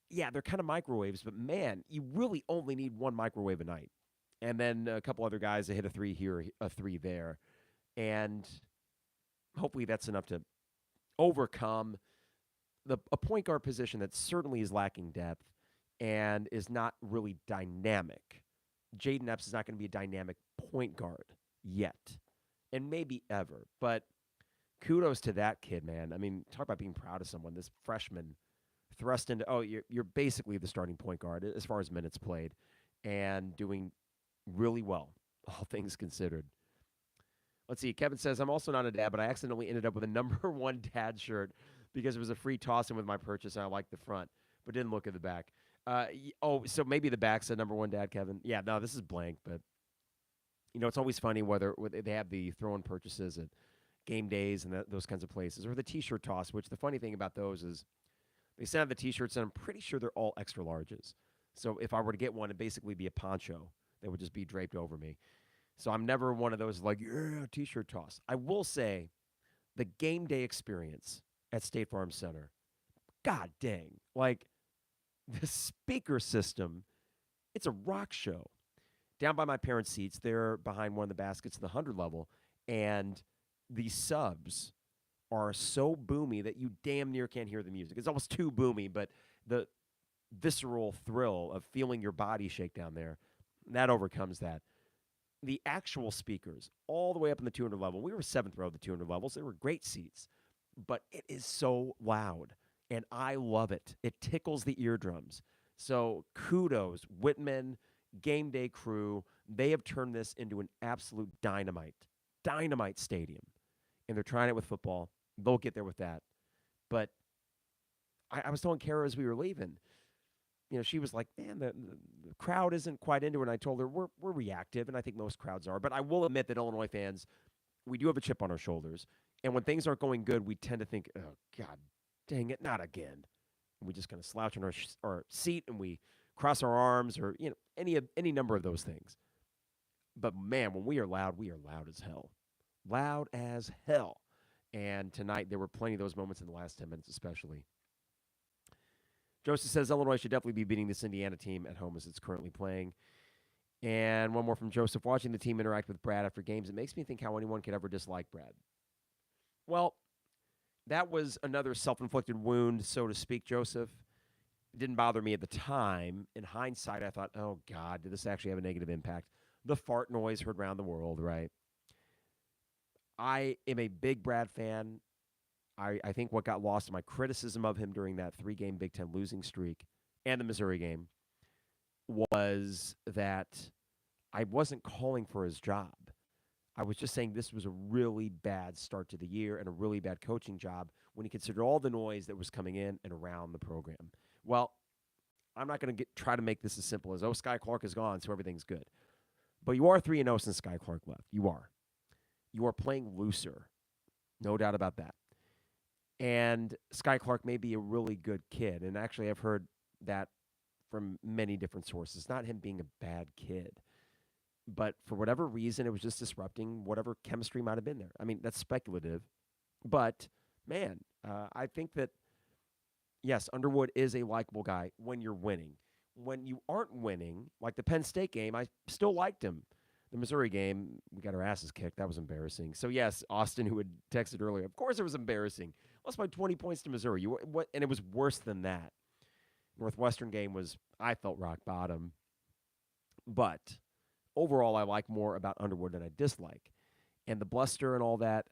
yeah, they're kind of microwaves, but man, you really only need one microwave a night. And then a couple other guys that hit a three here, a three there. And hopefully that's enough to overcome a point guard position that certainly is lacking depth and is not really dynamic. Jaden Epps is not going to be a dynamic point guard yet, and maybe ever. But kudos to that kid, man. I mean, talk about being proud of someone. This freshman thrust into, you're basically the starting point guard as far as minutes played, and doing really well, all things considered. Let's see. Kevin says, I'm also not a dad, but I accidentally ended up with a number one dad shirt because it was a free toss-in with my purchase, and I liked the front, but didn't look at the back. So maybe the back said number one dad, Kevin. Yeah, no, this is blank, but, it's always funny whether they have the throw-in purchases at game days and those kinds of places, or the T-shirt toss, which the funny thing about those is they send out the T-shirts, and I'm pretty sure they're all extra larges. So if I were to get one, it'd basically be a poncho that would just be draped over me. So I'm never one of those like, yeah, T-shirt toss. I will say the game day experience at State Farm Center, god dang, like the speaker system, it's a rock show. Down by my parents' seats, they're behind one of the baskets of the 100 level, and the subs are so boomy that you damn near can't hear the music. It's almost too boomy, but the visceral thrill of feeling your body shake down there, that overcomes that. The actual speakers, all the way up in the 200 level, we were 7th row of the 200 levels. They were great seats, but it is so loud, and I love it. It tickles the eardrums. So kudos, Whitman, game day crew. They have turned this into an absolute dynamite stadium, and they're trying it with football. They'll get there with that. But I was telling Kara as we were leaving, she was like, man, the crowd isn't quite into it. And I told her, we're reactive, and I think most crowds are. But I will admit that Illinois fans, we do have a chip on our shoulders. And when things aren't going good, we tend to think, oh, God, dang it, not again. And we just kind of slouch in our seat, and we cross our arms, or any number of those things. But, man, when we are loud as hell. Loud as hell. And tonight there were plenty of those moments in the last 10 minutes especially. Joseph says Illinois should definitely be beating this Indiana team at home as it's currently playing. And one more from Joseph. Watching the team interact with Brad after games, it makes me think how anyone could ever dislike Brad. Well, that was another self-inflicted wound, so to speak, Joseph, It didn't bother me at the time. In hindsight, I thought, oh, God, did this actually have a negative impact? The fart noise heard around the world, right? I am a big Brad fan. I think what got lost in my criticism of him during that 3-game Big Ten losing streak and the Missouri game was that I wasn't calling for his job. I was just saying this was a really bad start to the year and a really bad coaching job when you consider all the noise that was coming in and around the program. Well, I'm not going to try to make this as simple as, oh, Sky Clark is gone, so everything's good. But you are 3-0 since Sky Clark left. You are. You are playing looser. No doubt about that. And Sky Clark may be a really good kid. And actually, I've heard that from many different sources. Not him being a bad kid. But for whatever reason, it was just disrupting whatever chemistry might have been there. I mean, that's speculative. But, man, I think that, yes, Underwood is a likable guy when you're winning. When you aren't winning, like the Penn State game, I still liked him. The Missouri game, we got our asses kicked. That was embarrassing. So, yes, Austin, who had texted earlier, of course it was embarrassing. Lost by 20 points to Missouri. And it was worse than that. Northwestern game was, I felt, rock bottom. But overall, I like more about Underwood than I dislike. And the bluster and all that,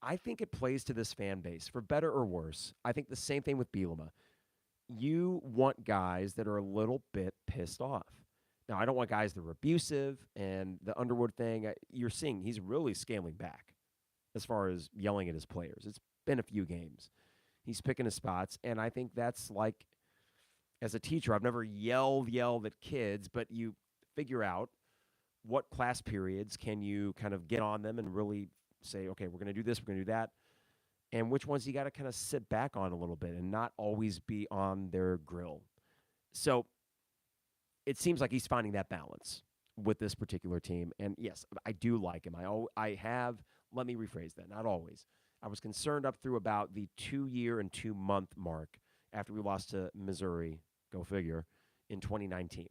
I think it plays to this fan base, for better or worse. I think the same thing with Bielema. You want guys that are a little bit pissed off. Now, I don't want guys that are abusive, and the Underwood thing, you're seeing he's really scaling back as far as yelling at his players. It's been a few games. He's picking his spots, and I think that's like, as a teacher, I've never yelled at kids, but you figure out what class periods can you kind of get on them and really say, okay, we're going to do this, we're going to do that, and which ones you got to kind of sit back on a little bit and not always be on their grill. So it seems like he's finding that balance with this particular team. And yes, I do like him. I have, let me rephrase that, not always. I was concerned up through about the 2-year and 2-month mark after we lost to Missouri, go figure, in 2019.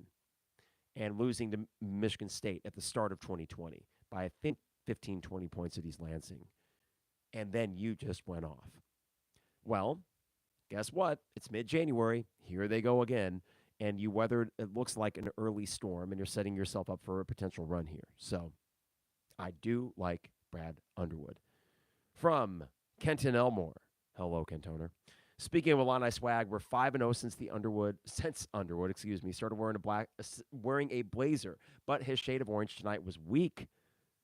And losing to Michigan State at the start of 2020 by, I think, 15, 20 points at East Lansing. And then you just went off. Well, guess what? It's mid-January. Here they go again. And you weathered, it looks like, an early storm, and you're setting yourself up for a potential run here. So I do like Brad Underwood. From Kenton Elmore. Hello, Kentoner. Speaking of Illini swag, we're 5-0 since Underwood started wearing a blazer, but his shade of orange tonight was weak.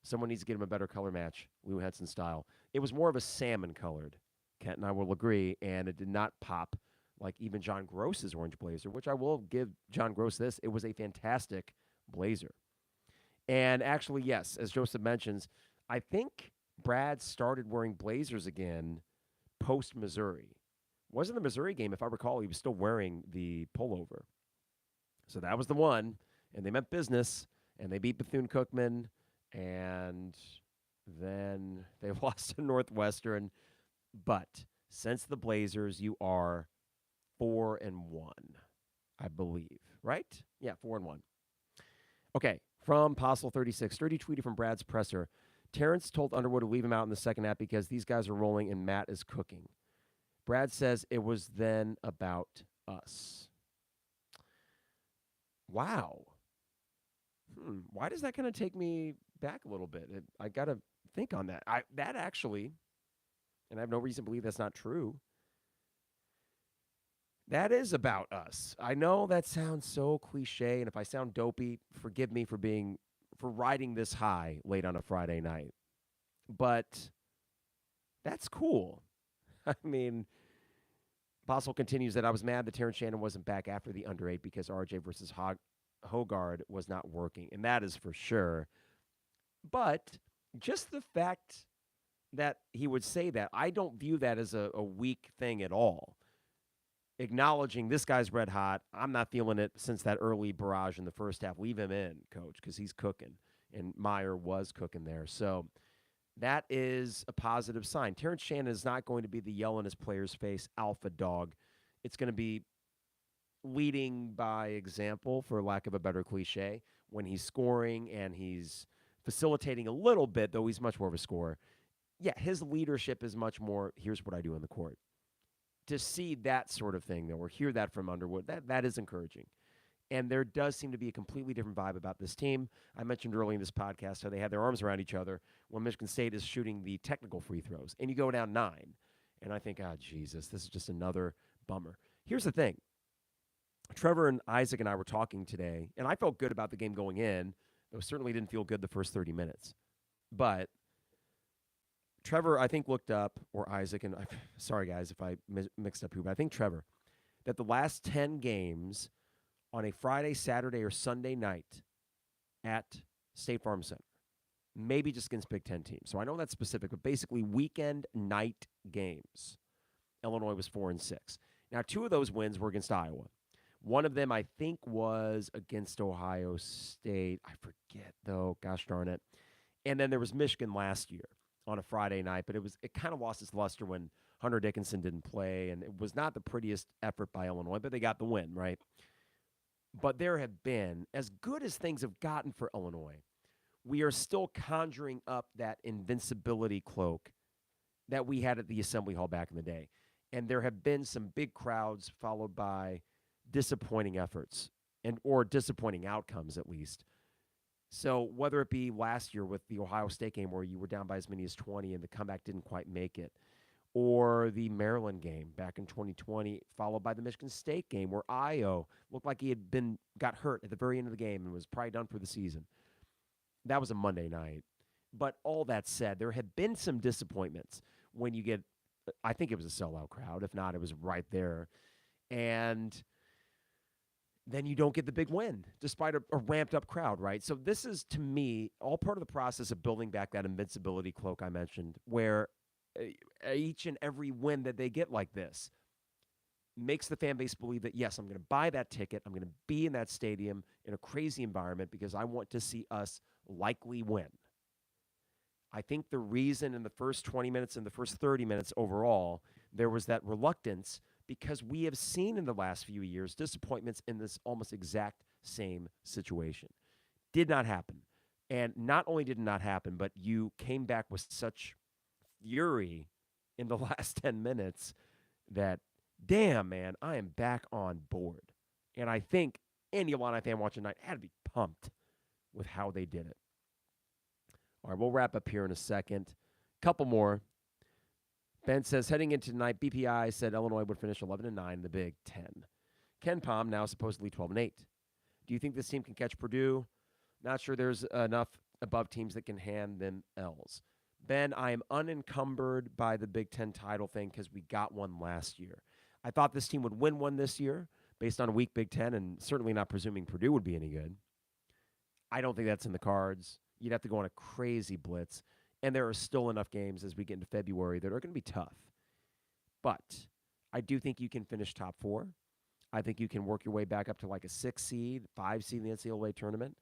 Someone needs to get him a better color match, Lou Henson style. It was more of a salmon colored. Kent and I will agree, and it did not pop like even John Gross's orange blazer, which I will give John Gross this. It was a fantastic blazer. And actually, yes, as Joseph mentions, I think Brad started wearing blazers again post-Missouri. Wasn't the Missouri game, if I recall, he was still wearing the pullover. So that was the one, and they meant business, and they beat Bethune-Cookman, and then they lost to Northwestern. But since the Blazers, you are 4-1, I believe, right? Yeah, 4-1. Okay, from Postle36, Sturdy tweeted from Brad's presser. Terrence told Underwood to leave him out in the second half because these guys are rolling and Matt is cooking. Brad says it was then about us. Wow. Why does that kind of take me back a little bit? I got to think on that. That actually, and I have no reason to believe that's not true, that is about us. I know that sounds so cliche, and if I sound dopey, forgive me for riding this high late on a Friday night. But that's cool. I mean, Postle continues that I was mad that Terrence Shannon wasn't back after the under 8 because RJ versus Hogard was not working, and that is for sure. But just the fact that he would say that, I don't view that as a weak thing at all. Acknowledging this guy's red hot. I'm not feeling it since that early barrage in the first half. Leave him in, coach, because he's cooking. And Meyer was cooking there. So that is a positive sign. Terrence Shannon is not going to be the yell in his player's face alpha dog. It's going to be leading by example, for lack of a better cliche, when he's scoring and he's facilitating a little bit, though he's much more of a scorer. Yeah, his leadership is much more, here's what I do on the court. to see that sort of thing, though, or hear that from Underwood, that is encouraging. And there does seem to be a completely different vibe about this team. I mentioned early in this podcast how they had their arms around each other when Michigan State is shooting the technical free throws, and you go down 9. And I think, oh, Jesus, this is just another bummer. Here's the thing. Trevor and Isaac and I were talking today, and I felt good about the game going in, though certainly didn't feel good the first 30 minutes. But Trevor, I think, looked up, or Isaac, and sorry, guys, if I mixed up who, but I think Trevor, that the last 10 games on a Friday, Saturday, or Sunday night at State Farm Center, maybe just against Big Ten teams. So I know that's specific, but basically weekend night games, Illinois was 4-6. Now, 2 of those wins were against Iowa. One of them, I think, was against Ohio State. I forget, though. Gosh darn it. And then there was Michigan last year on a Friday night, but it kind of lost its luster when Hunter Dickinson didn't play, and it was not the prettiest effort by Illinois, but they got the win, right? But there have been, as good as things have gotten for Illinois, we are still conjuring up that invincibility cloak that we had at the Assembly Hall back in the day. And there have been some big crowds followed by disappointing efforts or disappointing outcomes, at least. So whether it be last year with the Ohio State game where you were down by as many as 20 and the comeback didn't quite make it, or the Maryland game back in 2020, followed by the Michigan State game where Io looked like he had got hurt at the very end of the game and was probably done for the season. That was a Monday night. But all that said, there have been some disappointments when you get, I think it was a sellout crowd. If not, it was right there. And then you don't get the big win despite a ramped-up crowd, right? So this is, to me, all part of the process of building back that invincibility cloak I mentioned, where each and every win that they get like this makes the fan base believe that, yes, I'm going to buy that ticket. I'm going to be in that stadium in a crazy environment because I want to see us likely win. I think the reason in the first 20 minutes and the first 30 minutes overall, there was that reluctance because we have seen in the last few years disappointments in this almost exact same situation. Did not happen. And not only did it not happen, but you came back with such fury in the last 10 minutes that, damn, man, I am back on board. And I think any Illini fan watching tonight had to be pumped with how they did it. All right, we'll wrap up here in a second. Couple more. Ben says, heading into tonight, BPI said Illinois would finish 11-9 in the Big Ten. Ken Palm now supposedly 12-8. Do you think this team can catch Purdue? Not sure there's enough above teams that can hand them L's. Ben, I am unencumbered by the Big Ten title thing because we got one last year. I thought this team would win one this year based on a weak Big Ten and certainly not presuming Purdue would be any good. I don't think that's in the cards. You'd have to go on a crazy blitz. And there are still enough games as we get into February that are going to be tough. But I do think you can finish top 4. I think you can work your way back up to like a 6 seed, 5 seed in the NCAA tournament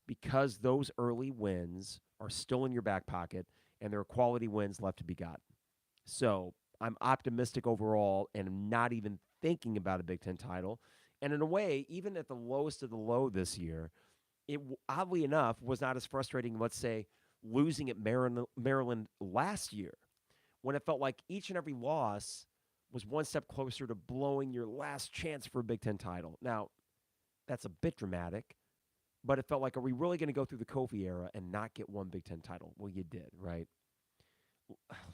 because those early wins are still in your back pocket and there are quality wins left to be gotten. So I'm optimistic overall and I'm not even thinking about a Big Ten title. And in a way, even at the lowest of the low this year, it oddly enough was not as frustrating, let's say, losing at Maryland last year when it felt like each and every loss was one step closer to blowing your last chance for a Big Ten title. Now, that's a bit dramatic, but it felt like, are we really going to go through the Kofi era and not get one Big Ten title? Well, you did, right?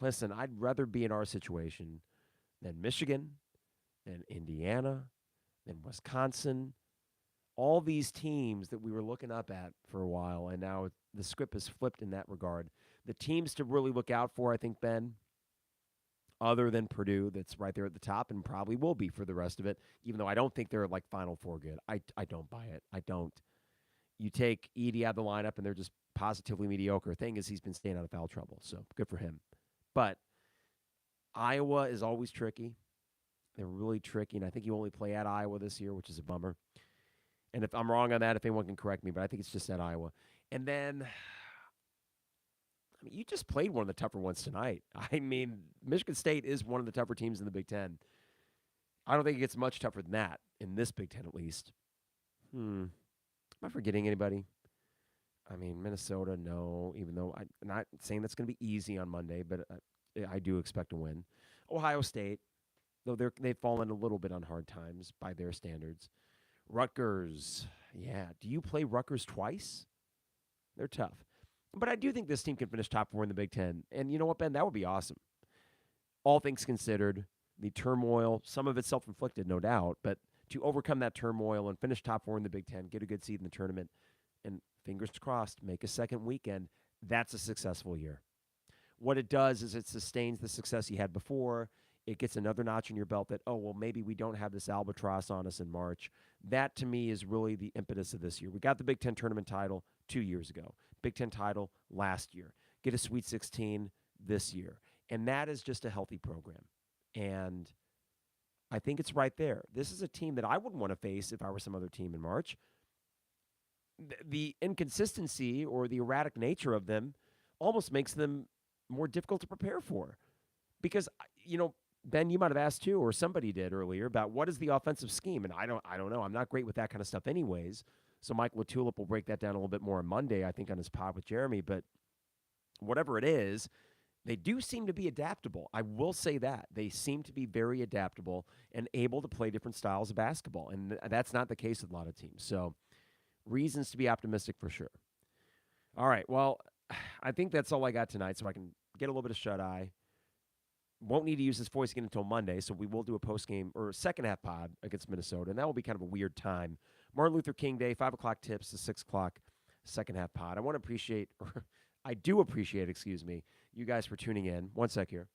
Listen, I'd rather be in our situation than Michigan, than Indiana, than Wisconsin, all these teams that we were looking up at for a while, and now the script has flipped in that regard. The teams to really look out for, I think, Ben, other than Purdue, that's right there at the top and probably will be for the rest of it, even though I don't think they're like Final Four good. I don't buy it. I don't. You take Edey out of the lineup, and they're just positively mediocre. Thing is, he's been staying out of foul trouble, so good for him. But Iowa is always tricky. They're really tricky, and I think you only play at Iowa this year, which is a bummer. And if I'm wrong on that, if anyone can correct me, but I think it's just at Iowa. And then, I mean, you just played one of the tougher ones tonight. I mean, Michigan State is one of the tougher teams in the Big Ten. I don't think it gets much tougher than that, in this Big Ten at least. Am I forgetting anybody? I mean, Minnesota, no, even though I'm not saying that's going to be easy on Monday, but I do expect a win. Ohio State, though they've fallen a little bit on hard times by their standards. Rutgers, yeah. Do you play Rutgers twice? They're tough. But I do think this team can finish top 4 in the Big Ten. And you know what, Ben? That would be awesome. All things considered, the turmoil, some of it self-inflicted, no doubt, but to overcome that turmoil and finish top 4 in the Big Ten, get a good seed in the tournament, and fingers crossed, make a second weekend, that's a successful year. What it does is it sustains the success you had before. It gets another notch in your belt that, oh, well, maybe we don't have this albatross on us in March. That, to me, is really the impetus of this year. We got the Big Ten tournament title 2 years ago. Big Ten title last year. Get a Sweet 16 this year. And that is just a healthy program. And I think it's right there. This is a team that I wouldn't want to face if I were some other team in March. The inconsistency or the erratic nature of them almost makes them more difficult to prepare for. Because, Ben, you might have asked too, or somebody did earlier, about what is the offensive scheme. And I don't know. I'm not great with that kind of stuff anyways. So Mike LaTulip will break that down a little bit more on Monday, I think, on his pod with Jeremy. But whatever it is, they do seem to be adaptable. I will say that. They seem to be very adaptable and able to play different styles of basketball. And that's not the case with a lot of teams. So reasons to be optimistic for sure. All right, well, I think that's all I got tonight, so I can get a little bit of shut-eye. Won't need to use this voice again until Monday, so we will do a post-game or second-half pod against Minnesota, and that will be kind of a weird time. Martin Luther King Day, 5 o'clock tips to 6 o'clock second-half pod. I do appreciate, you guys for tuning in. One sec here.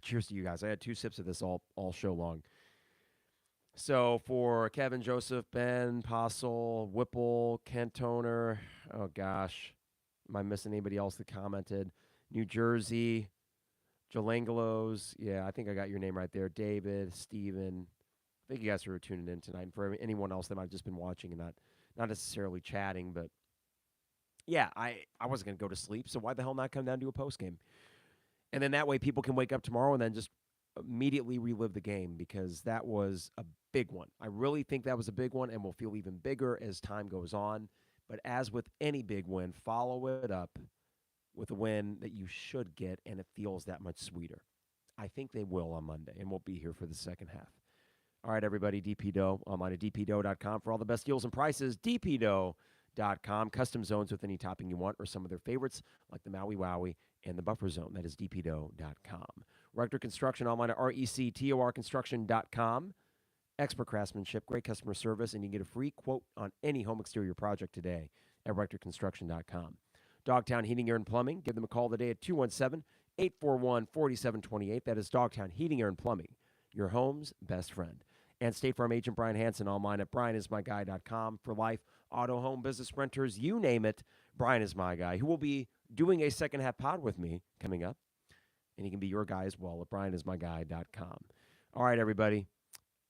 Cheers to you guys. I had 2 sips of this all show long. So for Kevin, Joseph, Ben, Postle, Whipple, Kent Toner, oh gosh, am I missing anybody else that commented? New Jersey, Jolangelos, yeah, I think I got your name right there. David, Steven, thank you guys for tuning in tonight. And for anyone else that might have just been watching and not necessarily chatting, but yeah, I wasn't going to go to sleep, so why the hell not come down to a postgame? And then that way people can wake up tomorrow and then just immediately relive the game, because that was a big one. I really think that was a big one and will feel even bigger as time goes on. But as with any big win, follow it up with a win that you should get, and it feels that much sweeter. I think they will on Monday, and we'll be here for the second half. All right, everybody, DP Dough, online at dpdough.com for all the best deals and prices. dpdough.com, custom zones with any topping you want, or some of their favorites, like the Maui Wowie and the Buffer Zone. That is dpdough.com. Rector Construction, online at rectorconstruction.com. Expert craftsmanship, great customer service, and you can get a free quote on any home exterior project today at rectorconstruction.com. Dogtown Heating, Air, and Plumbing. Give them a call today at 217-841-4728. That is Dogtown Heating, Air, and Plumbing, your home's best friend. And State Farm agent Brian Hansen, online at brianismyguy.com for life, auto, home, business, renters, you name it. Brian is my guy, who will be doing a second half pod with me coming up. And he can be your guy as well at brianismyguy.com. All right, everybody.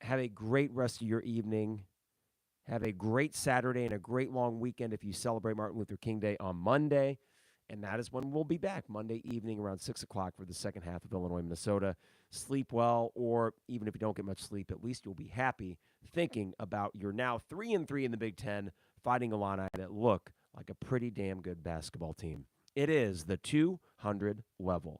Have a great rest of your evening. Have a great Saturday and a great long weekend if you celebrate Martin Luther King Day on Monday. And that is when we'll be back, Monday evening around 6 o'clock for the second half of Illinois, Minnesota. Sleep well, or even if you don't get much sleep, at least you'll be happy thinking about your now 3-3 in the Big Ten, fighting Illini that look like a pretty damn good basketball team. It is the 200 level.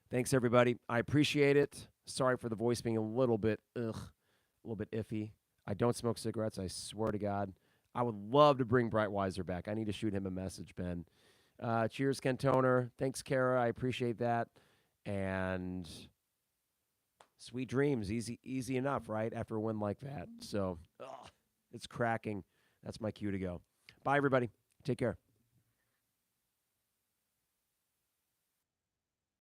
Thanks, everybody. I appreciate it. Sorry for the voice being a little bit iffy. I don't smoke cigarettes, I swear to God. I would love to bring Brightweiser back. I need to shoot him a message, Ben. Cheers, Ken Toner. Thanks, Kara. I appreciate that. And sweet dreams. Easy enough, right? After a win like that. So it's cracking. That's my cue to go. Bye, everybody. Take care.